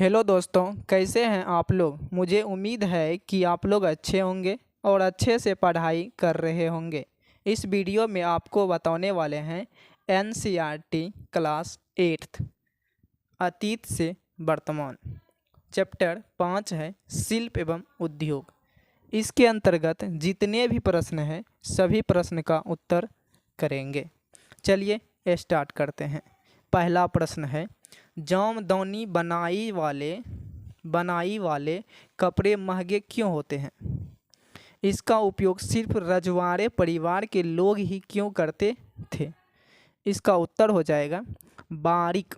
Hello दोस्तों, कैसे हैं आप लोग। मुझे उम्मीद है कि आप लोग अच्छे होंगे और अच्छे से पढ़ाई कर रहे होंगे। इस वीडियो में आपको बताने वाले हैं एनसीईआरटी क्लास 8th अतीत से वर्तमान। चैप्टर 5 है शिल्प एवं उद्योग। इसके अंतर्गत जितने भी प्रश्न हैं सभी प्रश्न का उत्तर करेंगे। चलिए स्टार्ट करते हैं। पहला प्रश्न है, जामदनी बनाई वाले कपड़े महंगे क्यों होते हैं। इसका उपयोग सिर्फ रजवाड़े परिवार के लोग ही क्यों करते थे। इसका उत्तर हो जाएगा, बारीक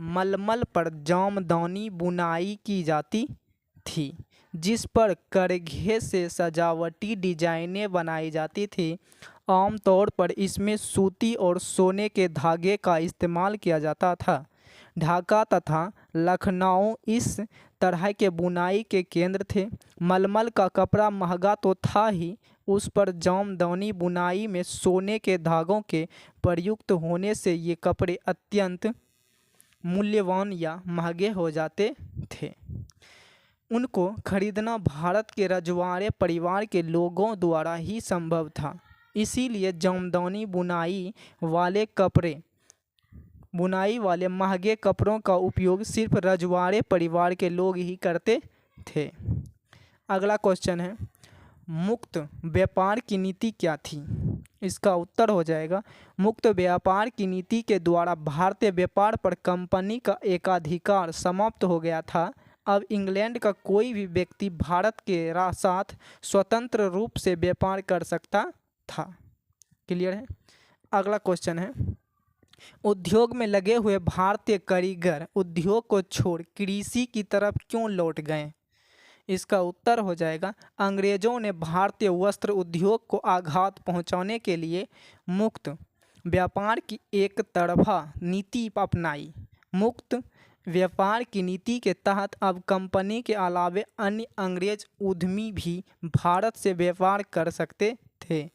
मलमल पर जामदानी बुनाई की जाती थी, जिस पर करघे से सजावटी डिजाइनें बनाई जाती थी। आमतौर पर इसमें सूती और सोने के धागे का इस्तेमाल किया जाता था। ढाका तथा लखनऊ इस तरह के बुनाई के केंद्र थे। मलमल का कपड़ा महंगा तो था ही, उस पर जामदानी बुनाई में सोने के धागों के प्रयुक्त होने से ये कपड़े अत्यंत मूल्यवान या महंगे हो जाते थे। उनको खरीदना भारत के रजवाड़े परिवार के लोगों द्वारा ही संभव था। इसीलिए जामदानी बुनाई वाले महंगे कपड़ों का उपयोग सिर्फ रजवाड़े परिवार के लोग ही करते थे। अगला क्वेश्चन है, मुक्त व्यापार की नीति क्या थी। इसका उत्तर हो जाएगा, मुक्त व्यापार की नीति के द्वारा भारतीय व्यापार पर कंपनी का एकाधिकार समाप्त हो गया था। अब इंग्लैंड का कोई भी व्यक्ति भारत के साथ स्वतंत्र रूप से व्यापार कर सकता था। क्लियर है। अगला क्वेश्चन है, उद्योग में लगे हुए भारतीय कारीगर उद्योग को छोड़ कृषि की तरफ क्यों लौट गए। इसका उत्तर हो जाएगा, अंग्रेजों ने भारतीय वस्त्र उद्योग को आघात पहुंचाने के लिए मुक्त व्यापार की एक तरफा नीति अपनाई। मुक्त व्यापार की नीति के तहत अब कंपनी के अलावे अन्य अंग्रेज उद्यमी भी भारत से व्यापार कर सकते थे।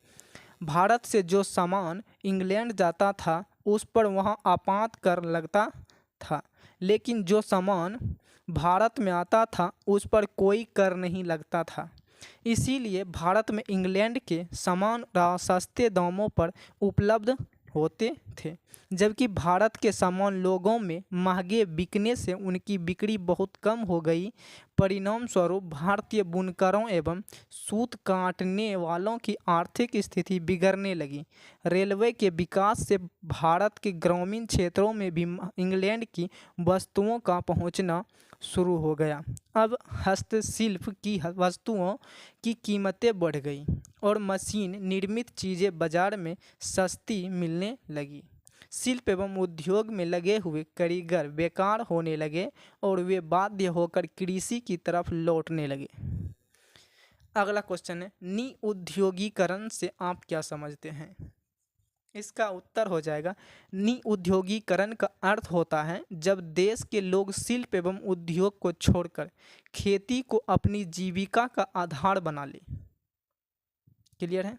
भारत से जो सामान इंग्लैंड जाता था उस पर वहाँ आपात कर लगता था, लेकिन जो सामान भारत में आता था उस पर कोई कर नहीं लगता था। इसीलिए भारत में इंग्लैंड के सामान सस्ते दामों पर उपलब्ध होते थे, जबकि भारत के सामान लोगों में महंगे बिकने से उनकी बिक्री बहुत कम हो गई। परिणाम स्वरूप भारतीय बुनकरों एवं सूत काटने वालों की आर्थिक स्थिति बिगड़ने लगी। रेलवे के विकास से भारत के ग्रामीण क्षेत्रों में भी इंग्लैंड की वस्तुओं का पहुंचना शुरू हो गया। अब हस्तशिल्प की वस्तुओं की कीमतें बढ़ गई और मशीन निर्मित चीज़ें बाजार में सस्ती मिलने लगी। शिल्प एवं उद्योग में लगे हुए कारीगर बेकार होने लगे और वे बाध्य होकर कृषि की तरफ लौटने लगे। अगला क्वेश्चन है, निउद्योगीकरण से आप क्या समझते हैं। इसका उत्तर हो जाएगा, निउद्योगीकरण का अर्थ होता है जब देश के लोग शिल्प एवं उद्योग को छोड़कर खेती को अपनी जीविका का आधार बना ले। क्लियर है।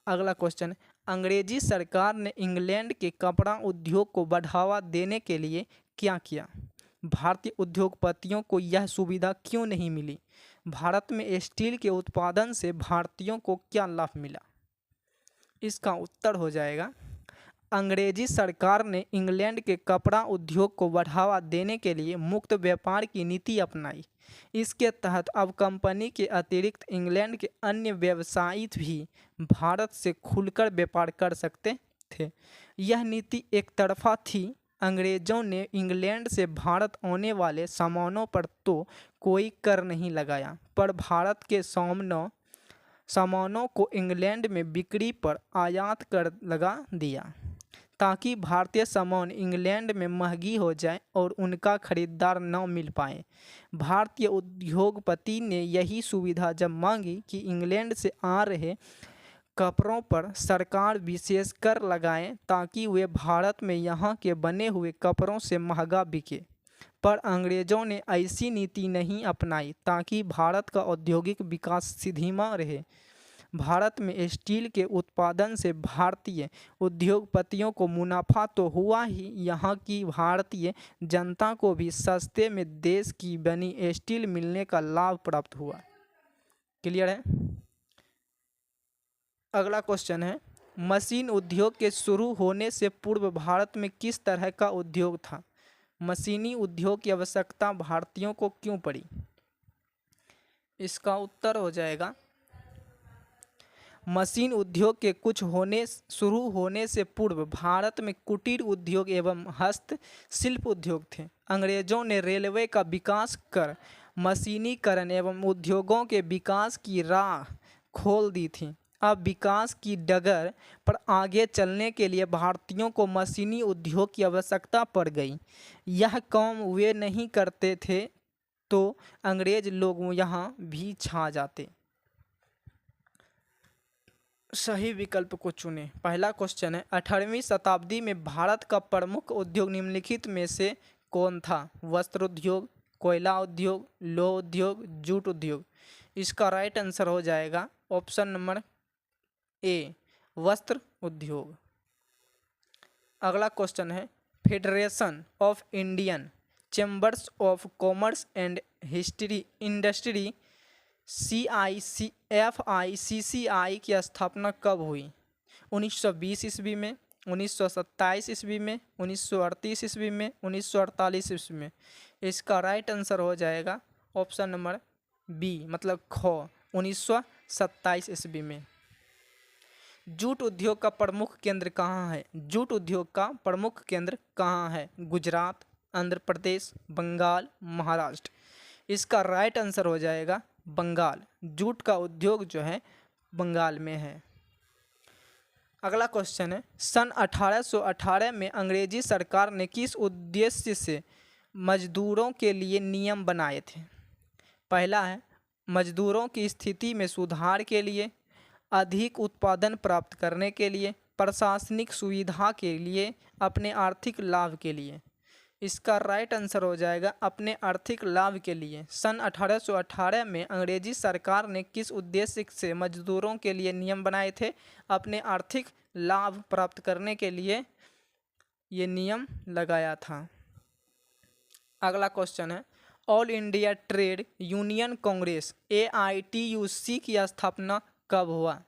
अगला क्वेश्चन है, अंग्रेजी सरकार ने इंग्लैंड के कपड़ा उद्योग को बढ़ावा देने के लिए क्या किया। भारतीय उद्योगपतियों को यह सुविधा क्यों नहीं मिली। भारत में स्टील के उत्पादन से भारतीयों को क्या लाभ मिला। इसका उत्तर हो जाएगा, अंग्रेजी सरकार ने इंग्लैंड के कपड़ा उद्योग को बढ़ावा देने के लिए मुक्त व्यापार की नीति अपनाई। इसके तहत अब कंपनी के अतिरिक्त इंग्लैंड के अन्य व्यवसायी भी भारत से खुलकर व्यापार कर सकते थे। यह नीति एक तरफा थी। अंग्रेजों ने इंग्लैंड से भारत आने वाले सामानों पर तो कोई कर नहीं लगाया, पर भारत के सामानों को इंग्लैंड में बिक्री पर आयात कर लगा दिया, ताकि भारतीय सामान इंग्लैंड में महंगी हो जाए और उनका खरीदार न मिल पाए। भारतीय उद्योगपति ने यही सुविधा जब मांगी कि इंग्लैंड से आ रहे कपड़ों पर सरकार विशेष कर लगाए ताकि वे भारत में यहाँ के बने हुए कपड़ों से महंगा बिके, पर अंग्रेजों ने ऐसी नीति नहीं अपनाई ताकि भारत का औद्योगिक विकास धीमा रहे। भारत में स्टील के उत्पादन से भारतीय उद्योगपतियों को मुनाफा तो हुआ ही, यहाँ की भारतीय जनता को भी सस्ते में देश की बनी स्टील मिलने का लाभ प्राप्त हुआ। क्लियर है। अगला क्वेश्चन है, मशीन उद्योग के शुरू होने से पूर्व भारत में किस तरह का उद्योग था? मशीनी उद्योग की आवश्यकता भारतीयों को क्यों पड़ी? इसका उत्तर हो जाएगा, मशीन उद्योग के शुरू होने से पूर्व भारत में कुटीर उद्योग एवं हस्तशिल्प उद्योग थे। अंग्रेजों ने रेलवे का विकास कर मशीनीकरण एवं उद्योगों के विकास की राह खोल दी थी। अब विकास की डगर पर आगे चलने के लिए भारतीयों को मशीनी उद्योग की आवश्यकता पड़ गई। यह काम वे नहीं करते थे तो अंग्रेज लोग यहाँ भी छा जाते। सही विकल्प को चुनें। पहला क्वेश्चन है, 18वीं शताब्दी में भारत का प्रमुख उद्योग निम्नलिखित में से कौन था? वस्त्र उद्योग, कोयला उद्योग, लौह उद्योग, जूट उद्योग। इसका राइट आंसर हो जाएगा ऑप्शन नंबर ए, वस्त्र उद्योग। अगला क्वेश्चन है, federation of Indian chambers of commerce and industry CICFI की स्थापना कब हुई? 1920 ईस्वी में, 1927 ईस्वी में, 1938 ईस्वी में, 1948 ईस्वी में। इसका राइट आंसर हो जाएगा ऑप्शन नंबर बी, मतलब ख, 1927 ईस्वी में। जूट उद्योग का प्रमुख केंद्र कहाँ है? जूट उद्योग का प्रमुख केंद्र कहाँ है? गुजरात, आंध्र प्रदेश, बंगाल, महाराष्ट्र। इसका राइट आंसर हो जाएगा बंगाल। जूट का उद्योग जो है बंगाल में है। अगला क्वेश्चन है, सन 1818 में अंग्रेजी सरकार ने किस उद्देश्य से मजदूरों के लिए नियम बनाए थे? पहला है, मजदूरों की स्थिति में सुधार के लिए, अधिक उत्पादन प्राप्त करने के लिए, प्रशासनिक सुविधा के लिए, अपने आर्थिक लाभ के लिए। इसका राइट आंसर हो जाएगा अपने आर्थिक लाभ के लिए। सन 1818 में अंग्रेजी सरकार ने किस उद्देश्य से मजदूरों के लिए नियम बनाए थे? अपने आर्थिक लाभ प्राप्त करने के लिए ये नियम लगाया था। अगला क्वेश्चन है, all India trade union Congress AITUC की स्थापना कब हुआ?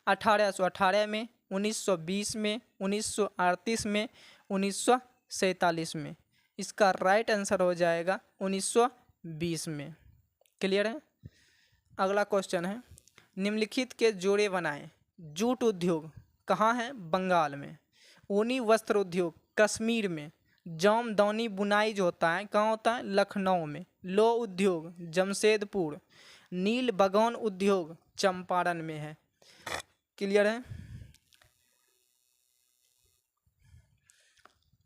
1818 में, 1920 में, 1938 में, 1947 में। इसका राइट आंसर हो जाएगा 1920 में। क्लियर है। अगला क्वेश्चन है, निम्नलिखित के जोड़े बनाएं। जूट उद्योग कहाँ है? बंगाल में। ऊनी वस्त्र उद्योग कश्मीर में। जामदौनी बुनाई जो होता है कहाँ होता है? लखनऊ में। लौह उद्योग जमशेदपुर। नील बगान उद्योग चंपारण में है। क्लियर है।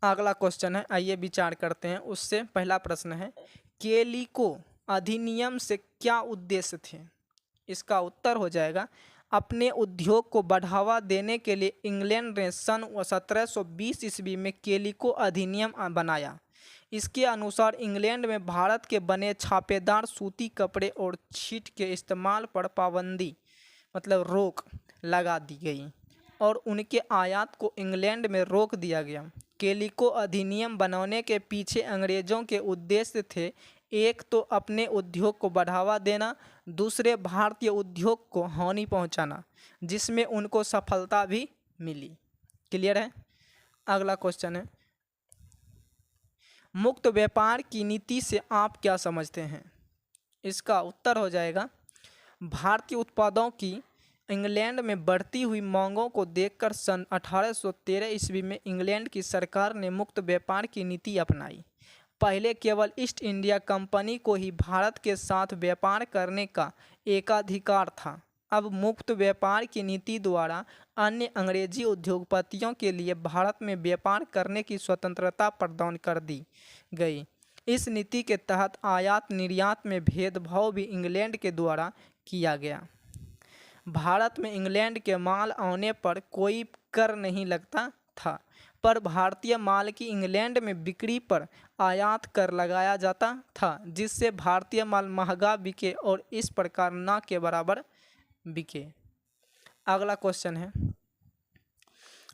अगला क्वेश्चन है, आइए विचार करते हैं। उससे पहला प्रश्न है, कैलिको अधिनियम से क्या उद्देश्य थे? इसका उत्तर हो जाएगा, अपने उद्योग को बढ़ावा देने के लिए इंग्लैंड ने सन 1720 ईस्वी में कैलिको अधिनियम बनाया। इसके अनुसार इंग्लैंड में भारत के बने छापेदार सूती कपड़े और छीट के इस्तेमाल पर पाबंदी, मतलब रोक लगा दी गई और उनके आयात को इंग्लैंड में रोक दिया गया। कैलिको अधिनियम बनाने के पीछे अंग्रेजों के उद्देश्य थे, एक तो अपने उद्योग को बढ़ावा देना, दूसरे भारतीय उद्योग को हानि पहुंचाना, जिसमें उनको सफलता भी मिली। क्लियर है। अगला क्वेश्चन है, मुक्त व्यापार की नीति से आप क्या समझते हैं? इसका उत्तर हो जाएगा, भारतीय उत्पादों की इंग्लैंड में बढ़ती हुई मांगों को देखकर सन 1813 ईस्वी में इंग्लैंड की सरकार ने मुक्त व्यापार की नीति अपनाई। पहले केवल ईस्ट इंडिया कंपनी को ही भारत के साथ व्यापार करने का एकाधिकार था। अब मुक्त व्यापार की नीति द्वारा अन्य अंग्रेजी उद्योगपतियों के लिए भारत में व्यापार करने की स्वतंत्रता प्रदान कर दी गई। इस नीति के तहत आयात निर्यात में भेदभाव भी इंग्लैंड के द्वारा किया गया। भारत में इंग्लैंड के माल आने पर कोई कर नहीं लगता था, पर भारतीय माल की इंग्लैंड में बिक्री पर आयात कर लगाया जाता था, जिससे भारतीय माल महंगा बिके और इस प्रकार न के बराबर बिके। अगला क्वेश्चन है,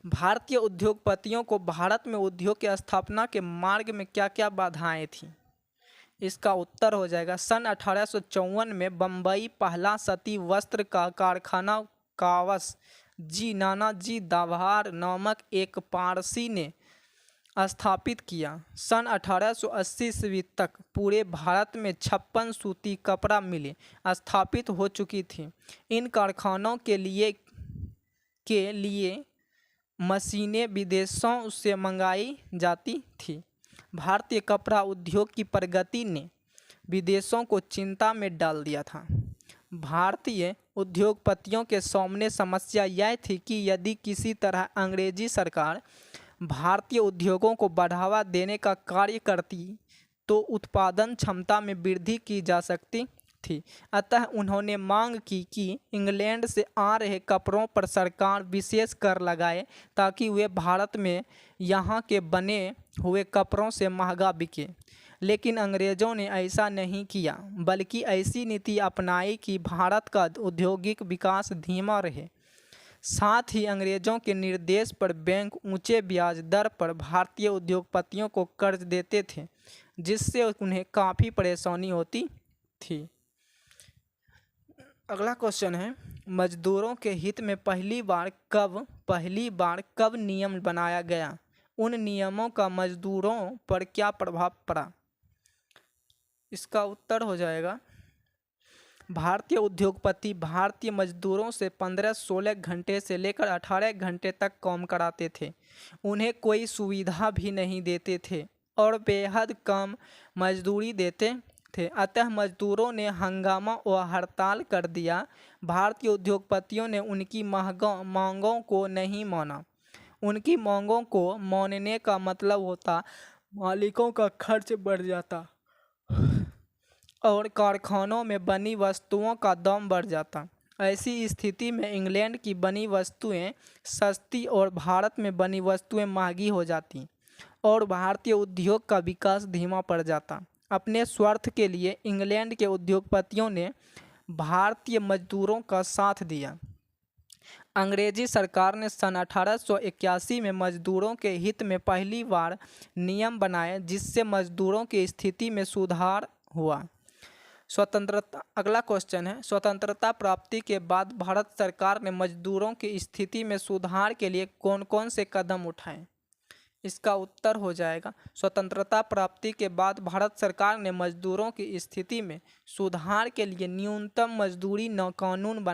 भारतीय उद्योगपतियों को भारत में उद्योग की स्थापना के मार्ग में क्या क्या बाधाएं थीं? इसका उत्तर हो जाएगा सन 1854 में बम्बई पहला सती वस्त्र का कारखाना कावस जी नानाजी दाभार नामक एक पारसी ने स्थापित किया। सन 1880 ईस्वी तक पूरे भारत में 56 सूती कपड़ा मिलें स्थापित हो चुकी थी। इन कारखानों के लिए मशीनें विदेशों से मंगाई जाती थी। भारतीय कपड़ा उद्योग की प्रगति ने विदेशों को चिंता में डाल दिया था। भारतीय उद्योगपतियों के सामने समस्या यह थी कि यदि किसी तरह अंग्रेजी सरकार भारतीय उद्योगों को बढ़ावा देने का कार्य करती तो उत्पादन क्षमता में वृद्धि की जा सकती थी। अतः उन्होंने मांग की कि इंग्लैंड से आ रहे कपड़ों पर सरकार विशेष कर लगाए ताकि वे भारत में यहाँ के बने हुए कपड़ों से महंगा बिके। लेकिन अंग्रेज़ों ने ऐसा नहीं किया, बल्कि ऐसी नीति अपनाई कि भारत का औद्योगिक विकास धीमा रहे। साथ ही अंग्रेज़ों के निर्देश पर बैंक ऊंचे ब्याज दर पर भारतीय उद्योगपतियों को कर्ज देते थे, जिससे उन्हें काफ़ी परेशानी होती थी। अगला क्वेश्चन है, मजदूरों के हित में पहली बार कब नियम बनाया गया? उन नियमों का मजदूरों पर क्या प्रभाव पड़ा? इसका उत्तर हो जाएगा, भारतीय उद्योगपति भारतीय मजदूरों से 15-16 घंटे से लेकर 18 घंटे तक काम कराते थे। उन्हें कोई सुविधा भी नहीं देते थे और बेहद कम मजदूरी देते थे। अतः मजदूरों ने हंगामा और हड़ताल कर दिया। भारतीय उद्योगपतियों ने उनकी मांगों को नहीं माना। उनकी मांगों को मानने का मतलब होता मालिकों का खर्च बढ़ जाता और कारखानों में बनी वस्तुओं का दाम बढ़ जाता। ऐसी स्थिति में इंग्लैंड की बनी वस्तुएं सस्ती और भारत में बनी वस्तुएं महंगी हो जाती और भारतीय उद्योग का विकास धीमा पड़ जाता। अपने स्वार्थ के लिए इंग्लैंड के उद्योगपतियों ने भारतीय मजदूरों का साथ दिया। अंग्रेजी सरकार ने सन 1881 में मजदूरों के हित में पहली बार नियम बनाए, जिससे मजदूरों की स्थिति में सुधार हुआ। स्वतंत्रता अगला क्वेश्चन है, स्वतंत्रता प्राप्ति के बाद भारत सरकार ने मजदूरों की स्थिति में सुधार के लिए कौन कौन से कदम उठाए? इसका उत्तर हो जाएगा, स्वतंत्रता प्राप्ति के बाद भारत सरकार ने मजदूरों की स्थिति में सुधार के लिए न्यूनतम मजदूरी कानून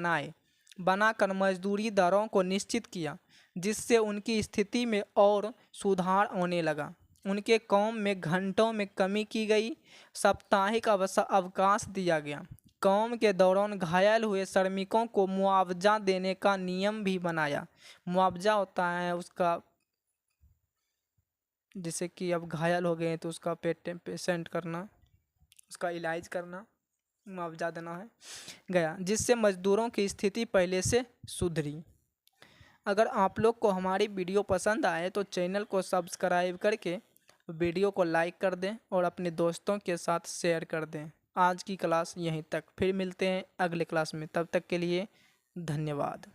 बनाकर मजदूरी दरों को निश्चित किया, जिससे उनकी स्थिति में और सुधार होने लगा। उनके काम में घंटों में कमी की गई, साप्ताहिक अवकाश दिया गया। काम के दौरान घायल हुए श्रमिकों को मुआवजा देने का नियम भी बनाया। मुआवजा होता है उसका, जैसे कि अब घायल हो गए तो उसका पेशेंट करना, उसका इलाज करना, मुआवजा देना है गया, जिससे मजदूरों की स्थिति पहले से सुधरी। अगर आप लोग को हमारी वीडियो पसंद आए तो चैनल को सब्सक्राइब करके वीडियो को लाइक कर दें और अपने दोस्तों के साथ शेयर कर दें। आज की क्लास यहीं तक, फिर मिलते हैं अगले क्लास में। तब तक के लिए धन्यवाद।